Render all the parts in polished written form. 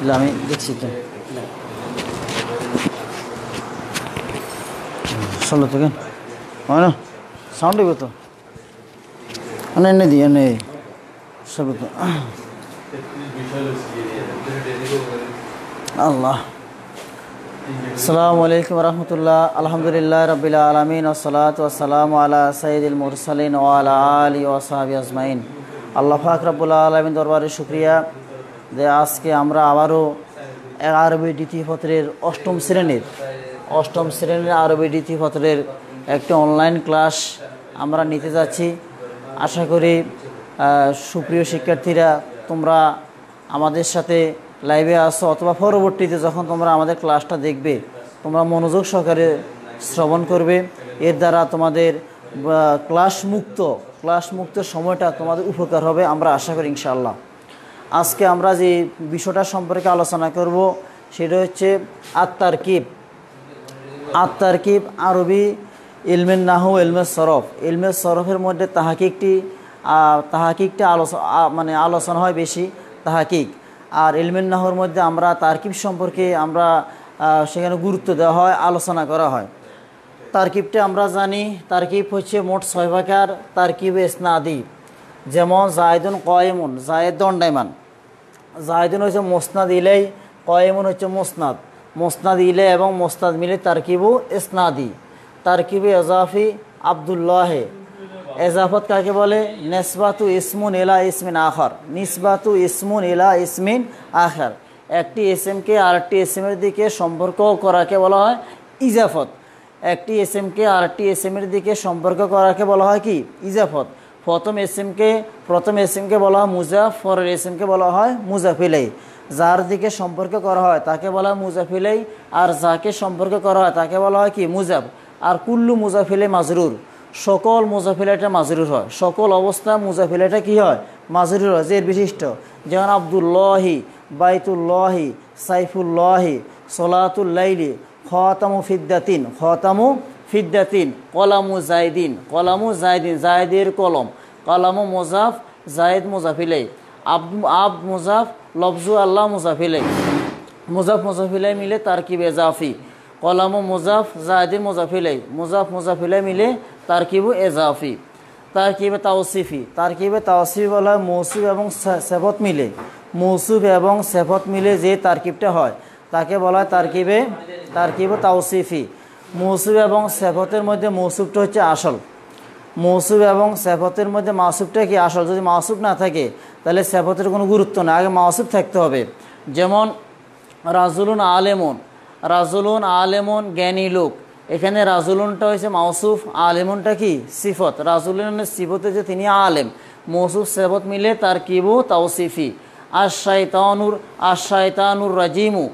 ইলা আমি দেখছি তো 16 থেকে হয় না সাউন্ড দিব তো এনে দিই এনে সব তো আল্লাহ আসসালামু আলাইকুম রহমতুল্লাহ আলহামদুলিল্লাহ রাব্বিল আলামিন ওয়াসসালাতু ওয়াসসালামু আলা সাইয়্যিদিল মুরসালিন ওয়া আলা আলিহি ওয়া সাহবিহি আজমাইন। আল্লাহ পাক রব্বুল আলামিন দরবারে শুকরিয়া যে আজকে আমরা আবারও আরবি দ্বিতীয় পত্রের অষ্টম শ্রেণীর আরবি দ্বিতীয় পত্রের একটি অনলাইন ক্লাস আমরা নিতে যাচ্ছি। আশা করি সুপ্রিয় শিক্ষার্থীরা তোমরা আমাদের সাথে লাইভে আসো অথবা পরবর্তীতে যখন তোমরা আমাদের ক্লাসটা দেখবে তোমরা মনোযোগ সহকারে শ্রবণ করবে। এর দ্বারা তোমাদের ক্লাস মুক্ত সময়টা তোমাদের উপকার হবে আমরা আশা করি ইনশাআল্লাহ। আজকে আমরা যে বিষয়টা সম্পর্কে আলোচনা করব সেটা হচ্ছে আত-তারকিব আরবি ইলমের নাহু ইলমের সরফের মধ্যে তাহাকিকটি আলোচনা হয় বেশি তাহাকিক। আর ইলমের নাহুর মধ্যে আমরা তারকিব সম্পর্কে আমরা সেখানে গুরুত্ব দেওয়া হয়, আলোচনা করা হয়। তারকিবটা আমরা জানি তারকিব হচ্ছে মোট 6 প্রকার তারকিব ইসনাদি। যেমন জায়দুন কয়েমুন, জায়েদ দণ্ডায়মান। জায়দুন হচ্ছে মোসনাদ ইলাই, কয়েমুন হচ্ছে মোসনাদ ইলাই এবং মোসনাদ মিলে তারকিবু ইসনাদি। তারকিবে এজাফি আব্দুল্লাহে, এজাফত কাকে বলে? নিসবাতু ইসমুন ইলা ইসমিন আখার। একটি এসএমকে আরেকটি এসএমের দিকে সম্পর্ক করাকে বলা হয় ইজাফত। একটি এসএমকে আরেকটি এসএমের দিকে সম্পর্ক করাকে বলা হয় কি? ইজাফত। প্রথম এসএমকে বলা হয় মুজাফ, পরের এসএমকে বলা হয় মুজাফ ইলাই। যার দিকে সম্পর্ক করা হয় তাকে বলা হয় মুজাফ ইলাই, আর যাকে সম্পর্ক করা হয় তাকে বলা হয় কি? মুজাফ। আর কুল্লু মুজাফ ইলাই মাজরুর, সকল মুজাফিলাটা মাজরুর হয়, সকল অবস্থা মুজাফিলাটা কি হয়? মাজরুর হয়, জের বিশিষ্ট। যেমন আব্দুল্লাহি, বাইতুল্লাহি, সাইফুল্লাহি, সলাতুল্লাইলি, খতামু ফিদ্দাতিন, কলামু জায়দিন, জায়দের কলম, কলামু মুজাফ, জায়দ মুজাফিলাই, আব মুজাফ, লফজু আল্লাহ মুজাফিলাই, মুজাফিলাই মিলে তারকিব এজাফি, কলামু মুজাফ, জায়দিন মুজাফিলাই মিলে তারকিবু এজাফি। তারকিবে তাওসিফি বলা হয় মৌসুফ এবং সেফত মিলে যে তারকিবটা হয় তাকে বলা হয় তারকিবে তাওসিফি। মৌসুফ এবং সেফতের মধ্যে মৌসুফটা হচ্ছে আসল। মৌসুফ এবং সেফতের মধ্যে মাসুফটা কি? আসল। যদি মাসুফ না থাকে তাহলে সেফতের কোনো গুরুত্ব নেই, আগে মাসুফ থাকতে হবে। যেমন রাজুলুন আলেমুন জ্ঞানী লোক, এখানে রাজুলুনটা হয়েছে মাউসুফ, আলেমুনটা কি? সিফত। রাজুলুনের সিফতে যে তিনি আলেম, মৌসুফ সেফত মিলে তারকিবু তাওসিফি। আশ-শায়তানুর রাজিমু,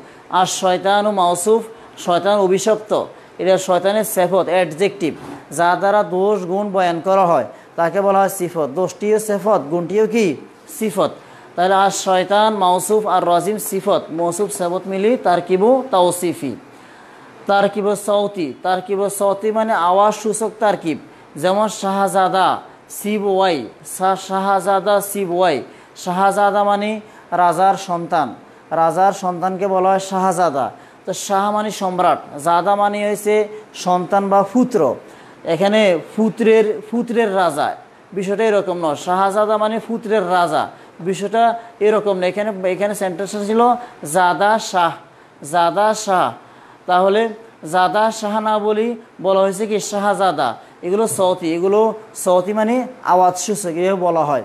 আশ-শয়তানু মাউসুফ, শয়তান অভিশপ্ত, এটা শয়তানের সেফত অ্যাডজেক্টিভ, যা দ্বারা দোষ গুণ বয়ান করা হয় তাকে বলা হয় সিফত। দোষটিও সেফত, গুণটিও কি? সিফত। তাহলে আশ-শয়তান মাউসুফ আর রাজিম সিফত, মৌসুফ সেফত মিলি তারকিবু তাওসিফি। তারকিব সৌতি মানে আওয়াজ সূচক তারকিব। যেমন শাহজাদা সিব ওয়াই, শাহজাদা মানে রাজার সন্তানকে বলা হয় শাহজাদা। তো শাহ মানে সম্রাট, জাদা মানে হয়েছে সন্তান বা পুত্র। এখানে পুত্রের রাজা, বিষয়টা এরকম নয়। শাহজাদা মানে পুত্রের রাজা, বিষয়টা এরকম না। এখানে সেন্টেন্সটা ছিল জাদা শাহ। তাহলে জাদা শাহ না বলা হয়েছে কি? শাহজাদা। এগুলো সৌতি মানে আওয়াজ সূচক, এভাবে বলা হয়।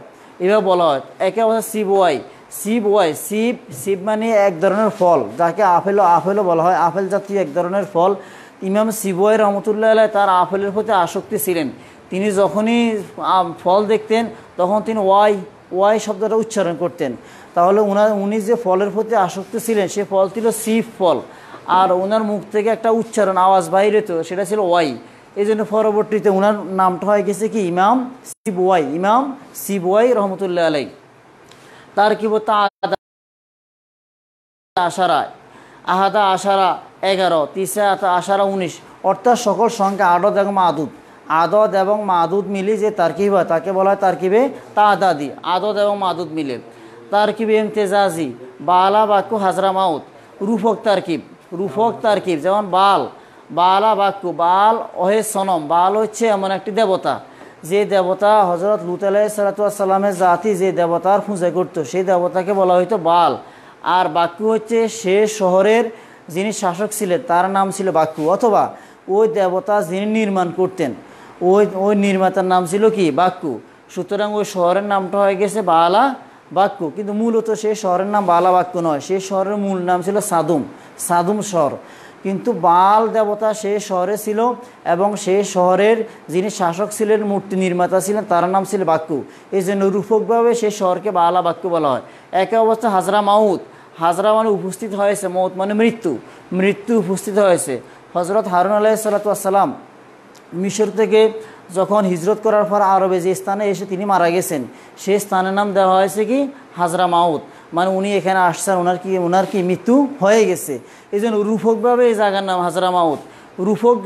একে বলা হয় সিব মানে এক ধরনের ফল, যাকে আপেলও বলা হয়। আপেল জাতীয় এক ধরনের ফল। ইমাম সিবওয়াই রহমতুল্লাহ আলাইহ তার আপেলের প্রতি আসক্তি ছিলেন। তিনি যখনই ফল দেখতেন তখন তিনি ওয়াই শব্দটা উচ্চারণ করতেন। তাহলে উনি যে ফলের প্রতি আসক্তি ছিলেন সে ফল ছিল সিব ফল, আর ওনার মুখ থেকে একটা আওয়াজ বাইর হতো, সেটা ছিল ওয়াই। এই জন্য পরবর্তীতে ওনার নামটা হয়ে গেছে কি? ইমাম সিবওয়াই রহমতুল্লাহ আলাইহ। তার কি আহাদা আশারা 11, তিসা আশারা 19, অর্থাৎ সকল সংখ্যা আদদ এবং মাদুদ মিলে যে তারকিব হয় তাকে বলা হয় তারকিবে তাদাদি। আদদ এবং মাদুদ মিলে তারকিবে ইমতেজাজি, বালা বাক্য হাজরা মাউত। রূপক তারকিব যেমন বাল, বালা বাক্য, বাল ওহে সনম। বাল হচ্ছে এমন একটি দেবতা, যে দেবতা হজরত লুত আলাইহিস সালাতু ওয়াস সালামের জাতি যে দেবতার পূজা করত, সেই দেবতাকে বলা হইতো বাল। আর বাক্য হচ্ছে সে শহরের যিনি শাসক ছিলেন তার নাম ছিল বাক্যু, অথবা ওই দেবতা যিনি নির্মাণ করতেন ওই নির্মাতার নাম ছিল কি বাক্যু। সুতরাং ওই শহরের নামটা হয়ে গেছে বালা বাক্যু, কিন্তু মূলত সেই শহরের নাম বালা বাক্য নয়, সেই শহরের মূল নাম ছিল সাদুম শহর। কিন্তু বাল দেবতা সেই শহরে ছিল এবং সেই শহরের যিনি শাসক ছিলেন, মূর্তি নির্মাতা ছিলেন, তার নাম ছিল বাক্যু। এই জন্য রূপকভাবে সেই শহরকে বালা বাক্য বলা হয়। একই অবস্থা হাজরা মাউত। হাজরা মানে উপস্থিত হয়েছে, মৌত মানে মৃত্যু উপস্থিত হয়েছে। হজরত হারুন আলাইহিস সালাতু ওয়াস সালাম মিশর থেকে যখন হিজরত করার পর আরবে যে স্থানে এসে তিনি মারা গেছেন, সেই স্থানের নাম দেওয়া হয়েছে কি হাজরা মাউত, মানে উনি এখানে আসছেন, ওনার কি মৃত্যু হয়ে গেছে। এই জন্য রূপকভাবে এই জায়গার নাম হাজরা মাউত।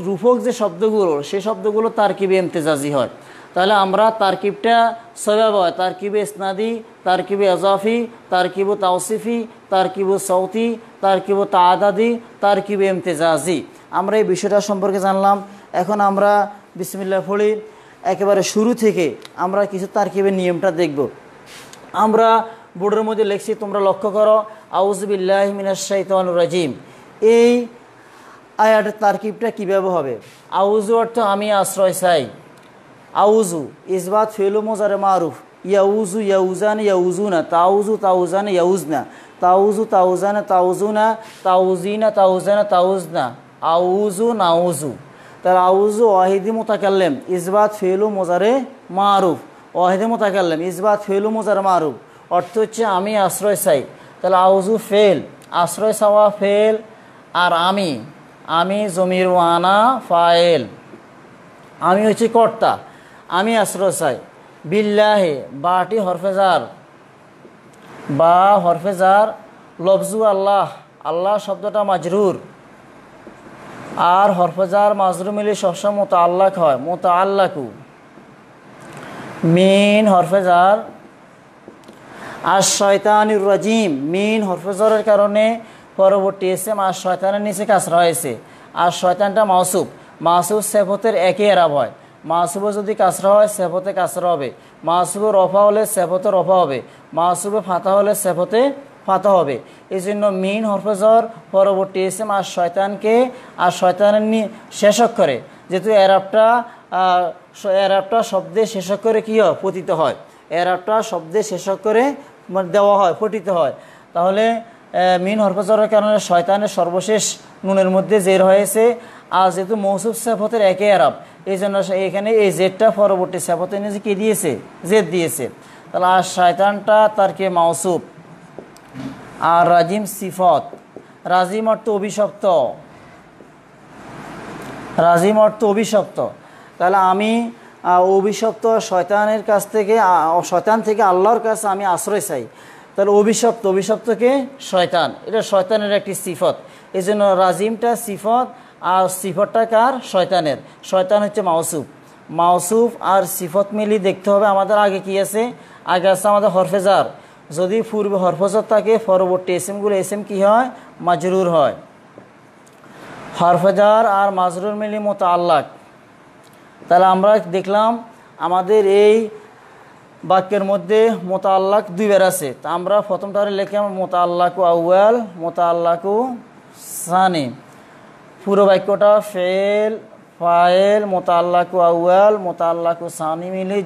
রূপক যে শব্দগুলো, সেই শব্দগুলো তারকিবে ইমতেজাজি হয়। তাহলে আমরা তারকিবটা সবাব হয়, তারকিবে ইসনাদি, তারকিবে আজাফি, তারকিব তাওসিফি, তারকিব সৌতি, তারকিব তাআদাদি, তারকিবে ইমতেজাজি। আমরা এই বিষয়টা সম্পর্কে জানলাম। এখন আমরা বিসমিল্লাহ পড়ি, একেবারে শুরু থেকে আমরা কিছু তারকিবের নিয়মটা দেখব। আমরা বোর্ডের মধ্যে লিখছি, তোমরা লক্ষ্য করো, আউযু বিল্লাহি মিনাশ শাইতানির রাজিম। এই আয়াতের তারকিবটা কীভাবে হবে? আউযু অর্থ আমি আশ্রয় চাই। আউযু ইসবাত ফেলু মোজারে মারুফ। ইয়াউযু ইয়াউজান ইয়াউজুনা, তাউযু তাউজান ইয়াউজনা, তাউযু তাউজান তাউজুনা, তাউজিনা তাউজানা তাউজনা, আউযু নাউযু। তাহলে আউযু ওয়াহিদি মুতাকাল্লিম, ইসবাত ফেলু মোজারে মারুফ। ওয়াহিদি মুতাকাল্লিম, ইসবাত ফেলু মোজারে মারুফ, অর্থ হচ্ছে আমি আশ্রয় চাই। তাহলে আউযু ফেল, আশ্রয় চাওয়া ফেল, আর আমি জমির ওয়ানা ফাইল, আমি হচ্ছে কর্তা, আমি আশ্রয় চাই। বিল্লাহে বাটি হরফেজার, বা হরফেজার, লফজু আল্লাহ, আল্লাহ শব্দটা মাজরুর, আর হরফেজার মাজরুর মিলে সবসময় মোতাআল্লাক হয়, মোতাআল্লাকু। মিন হরফেজার, আর শয়তানির রাজিম, মিন হরফেজারের কারণে পরবর্তী ইসম আর শয়তানের নিচে কাসরা হয়েছে। আর শয়তানটা মাউসুফ সেফতের একই এরাব হয়। মাউসুফে যদি কাসরা হয় সেফতে কাসরা হবে, মাউসুফে রফা হলে সেফতে রফা হবে, মাউসুফে ফাতা হলে সেফতে ফাতা হবে। এই জন্য মিন হরফেজর পরবর্তী ইসম আর শয়তানকে আর শয়তানের শেষ অক্ষরে, যেহেতু এরাবটা শব্দে শেষ অক্ষরে কী হয় পতিত হয়, এরাবটা শব্দে শেষ অক্ষরে দেওয়া হয়, পঠিত হয়। তাহলে মিন হরফেজরের কারণে শয়তানের সর্বশেষ নুনের মধ্যে জের হয়েছে। আর যেহেতু মৌসুফ সেফতের একই আরব, এই জন্য এখানে এই জেদটা পরবর্তী সেফতের নিচে কি দিয়েছে, জেদ দিয়েছে। তাহলে আর শয়তানটা তার কে মাউসুফ, আর রাজিম সিফত। রাজিম অর্থ অভিশপ্ত, রাজিম অর্থ অভিশপ্ত। তাহলে আমি অভিশপ্ত শয়তানের কাছ থেকে, শয়তান থেকে আল্লাহর কাছে আমি আশ্রয় চাই। তাহলে অভিশপ্তকে শয়তান, এটা শয়তানের একটি সিফত। এই জন্য রাজিমটা সিফত, আর সিফতটা কার? শয়তানের। শয়তান হচ্ছে মাউসুফ আর সিফত মিলি দেখতে হবে আমাদের আগে কি আছে, আগে আছে আমাদের হরফেজার। যদি পূর্বে হরফেজার থাকে পরবর্তী এসএমগুলো এসএম কি হয়, মাজরুর হয়। হরফেজার আর মাজরুর মিলি মোতাআল্লাক। তাহলে আমরা দেখলাম আমাদের এই বাক্যের মধ্যে মোতাআল্লাক দুইবার আছে। তা আমরা প্রথমটারে লিখলাম মোতাআল্লাকু আউয়াল, মোতাআল্লাকু সানি। পুরো বাক্যটা ফেল ফাইল মোতাআল্লাকু আউয়াল মোতাআল্লাকু সানি মিলে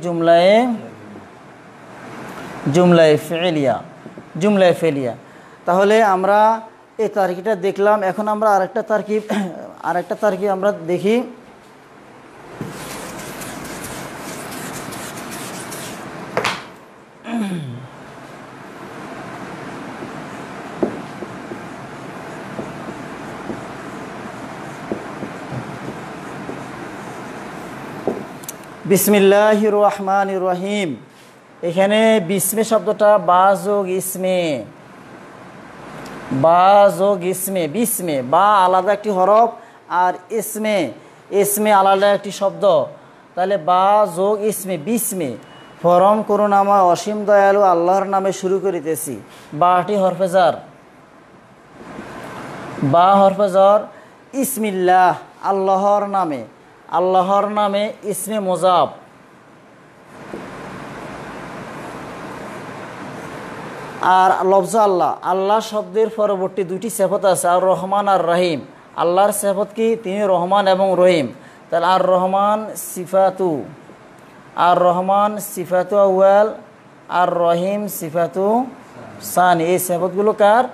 জুমলায়ে ফেলিয়া। তাহলে আমরা এই তারকিবটা দেখলাম। এখন আমরা আরেকটা তারকিব আমরা দেখি। বিসমিল্লাহির রহমানির রহিম। এখানে বিসমে শব্দটা বা যোগ ইসমে, বিসমে বা আলাদা একটি হরফ, আর ইসমে আলাদা একটি শব্দ। তাহলে বা যোগ ইসমে, বিসমে। পরম করুণাময় অসীম দয়ালু আল্লাহর নামে শুরু করিতেছি। বাটি হরফেজার, বা হরফেজর, ইসমিল্লাহ আল্লাহর নামে, আল্লাহর নামে ইসমে মুজাব। আর লফজ আল্লাহ, আল্লাহ শব্দের পরবর্তী দুটি সিফাত আছে, আর রহমান আর রহিম। আল্লাহর সিফাত কি? তিনি রহমান এবং রহিম। তাহলে আর রহমান সিফাতু, আর রহমান সিফাতু আউয়াল, আর রহিম সিফাতু সানি। এই সিফাতগুলো কার?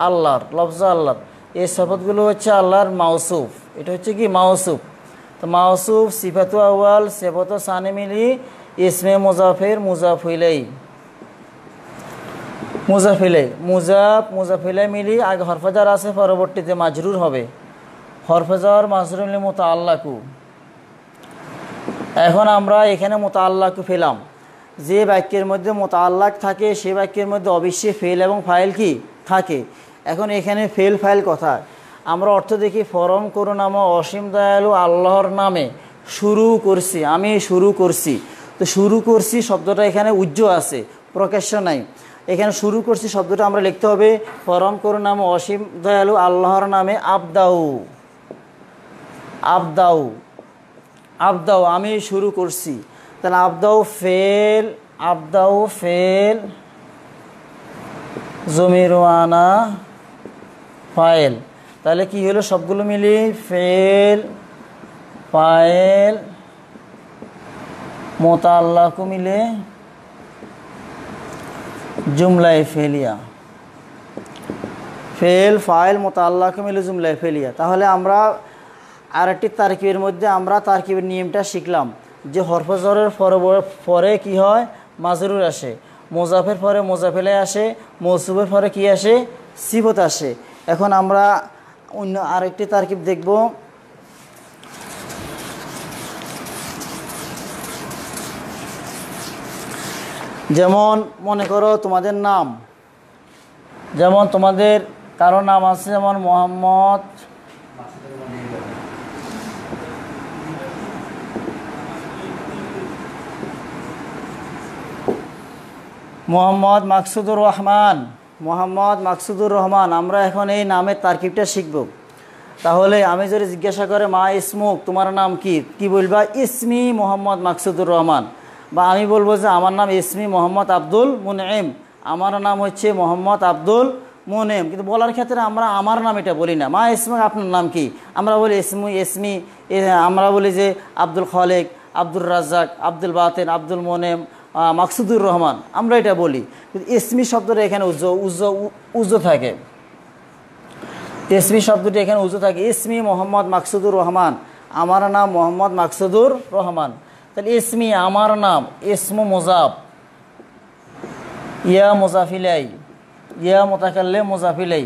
আল্লাহর, লফজ আল্লাহর। এই সিফাতগুলো হচ্ছে আল্লাহর মাওসুফ। এটা হচ্ছে কি? মাওসুফ। তো মাওসুফ সিফাতু আউয়াল সিফাতু সানি মিলি ইসমে মুজাফের মুজাফ ইলাই, মুজাফ ইলাই, মুজাফ মুজাফ ইলাই মিলি আগে হরফেজার আছে, পরবর্তীতে মাজরুর হবে। হরফেজার মাজরুর মিলি মুতাআল্লাকু। এখন আমরা এখানে মুতাআল্লাকু পেলাম। যে বাক্যের মধ্যে মুতাআল্লাক থাকে সে বাক্যের মধ্যে অবশ্যই ফেল এবং ফাইল কি থাকে। এখন এখানে ফেল ফাইল কথা আমরা অর্থ দেখি, পরম করুণাময় অসীম দয়ালু আল্লাহর নামে শুরু করছি, আমি শুরু করছি। তো শুরু করছি শব্দটা এখানে উজ্জ আছে, প্রকাশ্য নাই। এখানে শুরু করছি শব্দটা আমরা লিখতে হবে পরম করুণাময় অসীম দয়ালু আল্লাহর নামে আবদাউ, আবদাউ, আবদাউ আমি শুরু করছি। তাহলে Abu Dawud fail, Abu Dawud fail, জমিরওয়ানা file. তাহলে কি হলো? সবগুলো মিলি ফেল ফাইল মুতাআল্লাকু মিলে জুমলাই ফেলিয়া, ফেল ফাইল মুতাআল্লাকু মিলে জুমলাই ফেলিয়া। তাহলে আমরা আরেকটি তারকিবের মধ্যে আমরা তারকিবের নিয়মটা শিখলাম যে হরফজরের পরে কি হয়? মাজরুর আসে, মুজাফের পরে মুজাফেলে আসে, মৌসুফের পরে কি আসে? সিফত আসে। এখন আমরা অন্য আরেকটি তারকিব দেখব। যেমন মনে করো তোমাদের নাম, যেমন তোমাদের কারো নাম আছে যেমন মোহাম্মদ, মোহাম্মদ মাকসুদুর রহমান, মোহাম্মদ মাকসুদুর রহমান। আমরা এখন এই নামের তারকিবটা শিখব। তাহলে আমি যদি জিজ্ঞাসা করে মা ইসমুক, তোমার নাম কি? কি বলবা? ইসমি মোহাম্মদ মাকসুদুর রহমান। বা আমি বলবো যে আমার নাম ইসমি মোহাম্মদ আব্দুল মুনঈম, আমার নাম হচ্ছে মোহাম্মদ আব্দুল মুনঈম। কিন্তু বলার ক্ষেত্রে আমরা আমার নাম এটা বলি না। মা ইসমুক, আপনার নাম কি? আমরা বলি ইসমু ইসমি। আমরা বলি যে আব্দুল খালেক, আব্দুল রাজ্জাক, আব্দুল বাতেন, আব্দুল মুনঈম, মাকসুদুর রহমান, আমরা এটা বলি। কিন্তু ইসমি শব্দটা এখানে উজ্জ থাকে, ইসমি শব্দটি এখানে উজ্জ থাকে। ইসমি মোহাম্মদ মাকসুদুর রহমান, আমার নাম মোহাম্মদ মাকসুদুর রহমান। তাহলে ইসমি আমার নাম, ইসমু মুজাফ, ইয়া মুজাফিলাই, ইয়া মুতাকাল্লিম মুজাফিলাই,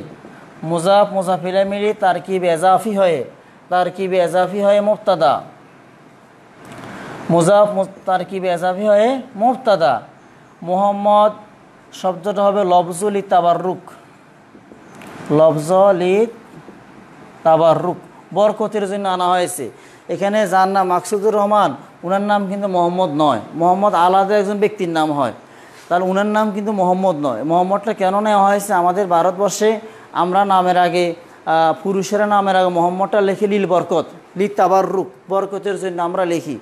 মুজাফ মুজাফিলাই মিলি তারকিব এজাফি হয়ে, তারকিব এজাফি হয়ে মুবতাদা, মুজাফ তারকিব এজাফি হয়ে মুবতাদা। মুহাম্মদ শব্দটা হবে লফজুল তাবাররুক, লফজুল তাবাররুক, বরকতের জন্য আনা হয়েছে। এখানে যার নাম মাকসুদুর রহমান, উনার নাম কিন্তু মোহাম্মদ নয়। মোহাম্মদ আলাদা একজন ব্যক্তির নাম হয়, তাহলে উনার নাম কিন্তু মোহাম্মদ নয়। মোহাম্মদটা কেন নেওয়া হয়েছে? আমাদের ভারতবর্ষে আমরা নামের আগে, পুরুষেরা নামের আগে মোহাম্মদটা লিখি লিল বরকত, লিল তাবাররুক, বরকতের জন্য আমরা লিখি।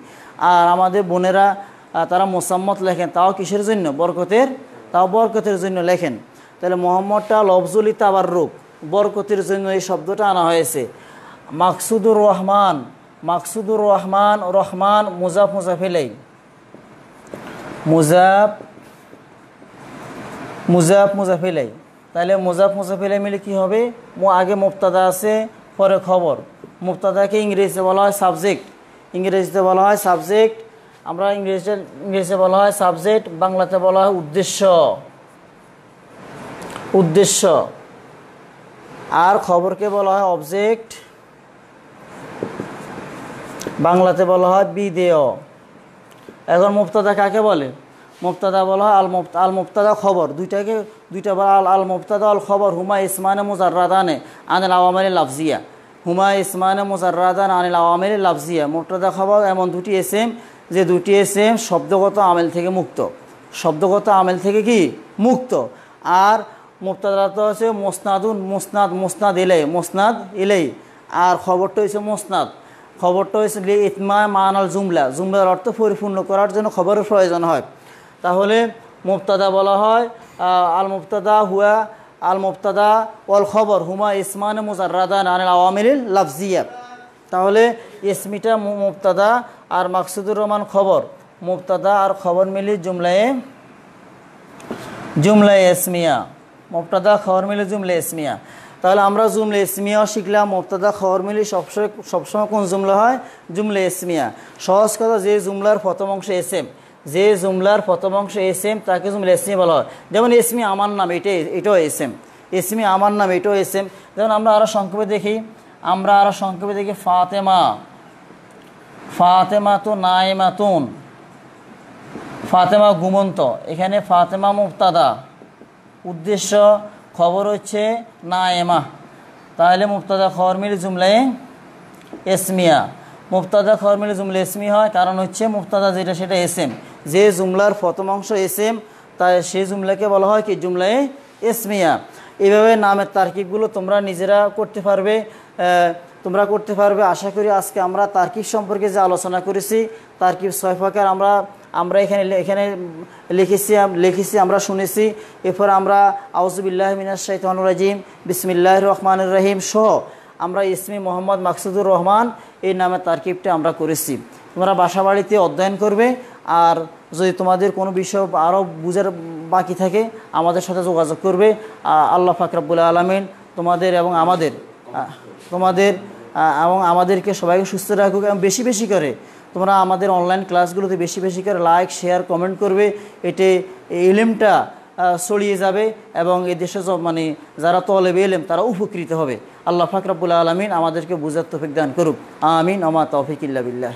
আর আমাদের বোনেরা তারা মোসাম্মত লেখেন, তাও কিসের জন্য? বরকতের, তাও বরকতের জন্য লেখেন। তাহলে মোহাম্মদটা লফজুল তাবাররুক, বরকতের জন্য এই শব্দটা আনা হয়েছে। মাকসুদুর রহমান, মাকসুদুর রহমান, রহমান মুজাফ মুজাফিলাই, মুজাফ মুজাফ মুজাফিলাই। তাহলে মুজাফ মুজাফিলাই মিলে কি হবে? আগে মুবতাদা আছে, পরে খবর। মুবতাদাকে ইংরেজিতে বলা হয় সাবজেক্ট, ইংরেজিতে বলা হয় সাবজেক্ট, আমরা ইংরেজিতে বলা হয় সাবজেক্ট, বাংলাতে বলা হয় উদ্দেশ্য, উদ্দেশ্য। আর খবরকে বলা হয় অবজেক্ট, বাংলাতে বলা হয় বিধেয়। এখন মুবতাদা কাকে বলে? মুবতাদা বলা হয় আল মুবতাদা খবর, দুইটা বলা আল মুবতাদা আল খবর। হুমা ইসমানে মুজাররাদানে আনিল আওয়ামিল লাফজিয়া, হুমা ইসমানে মুজাররাদান আনিল আওয়ামিল লাফজিয়া। মুবতাদা খবর এমন দুটি এসএম যে দুটি এসেম শব্দগত আমেল থেকে মুক্ত, শব্দগত আমেল থেকে কি মুক্ত। আর মুবতাদা তো হচ্ছে মোসনাদুন, মুসনাদ, মুসনাদ ইলাই, মুসনাদ ইলাই। আর খবরটা হচ্ছে মুসনাদ, খবরটা হচ্ছে ইতমা মানাল জুমলা, জুমলার অর্থ পরিপূর্ণ করার জন্য খবরের প্রয়োজন হয়। তাহলে মুবতাদা বলা হয় আল মুবতাদা হুয়া আল মুবতাদা ওয়াল খবর হুমা ইসমান মুজাররাদান আনিল আওয়ামিল লাফজিয়া। তাহলে ইসমিটা মুবতাদা আর মাকসুদুর রহমান খবর, মুবতাদা আর খবর মিলি জুমলায়ে ইসমিয়া, মুবতাদা খবর মিলি জুমলা ইসমিয়া। তাহলে আমরা জুমলা ইসমিয়াও শিখলাম। মুবতাদা খবর মিলি সবসময় কোন জুমলা হয়? জুমলা ইসমিয়া। সহজ কথা, যে জুমলার প্রথম অংশ এসএম, যে জুমলার প্রথম অংশ এসএম তাকে জুমলা ইসমিয়া বলা হয়। যেমন ইসমি আমার নাম, এটাও এসএম, ইসমি আমার নাম এটাও এসএম। যেমন আমরা আরও সংক্ষেপে দেখি, ফাতেমা, ফাতেমা তো নাইমাতুন, ফাতেমা ঘুমন্ত। এখানে ফাতেমা মুবতাদা, উদ্দেশ্য খবর হচ্ছে নায়েমা। তাহলে মুবতাদা খবর মিলে জুমলায়ে ইসমিয়া। মুবতাদা খবর মিলে জুমলা ইসমি হয় কারণ হচ্ছে মুবতাদা যেটা সেটা এসএম, যে জুমলার প্রথম অংশ এসএম তাই সেই জুমলাকে বলা হয় কি জুমলায়ে ইসমিয়া। এইভাবে নামের তারকিবগুলো তোমরা নিজেরা করতে পারবে। আশা করি আজকে আমরা তারকিব সম্পর্কে যে আলোচনা করেছি, তারকিব 6 প্রকার আমরা এখানে লিখেছি, আমরা শুনেছি। এরপর আমরা আউযুবিল্লাহি মিনাশ শাইতানির রাজিম, বিসমিল্লাহির রহমানির রহিম সহ আমরা ইসমি মোহাম্মদ মাকসুদুর রহমান এই নামের তারকিবটা আমরা করেছি। তোমরা বাসা বাড়িতে অধ্যয়ন করবে। আর যদি তোমাদের কোনো বিষয় আরও বুঝার বাকি থাকে আমাদের সাথে যোগাযোগ করবে। আল্লাহ পাক রব্বুল আলামিন তোমাদের এবং আমাদেরকে সবাইকে সুস্থ রাখুক। এবং বেশি বেশি করে তোমরা আমাদের অনলাইন ক্লাসগুলোতে বেশি বেশি করে লাইক, শেয়ার, কমেন্ট করবে। এতে ইলমটা ছড়িয়ে যাবে এবং এই দেশে যারা তলেবে ইলম তারা উপকৃত হবে। আল্লাহ পাক রব্বুল আলামিন আমাদেরকে বুঝার তৌফিক দান করুক। আমিন। ওমা তৌফিক ইল্লা বিল্লাহ।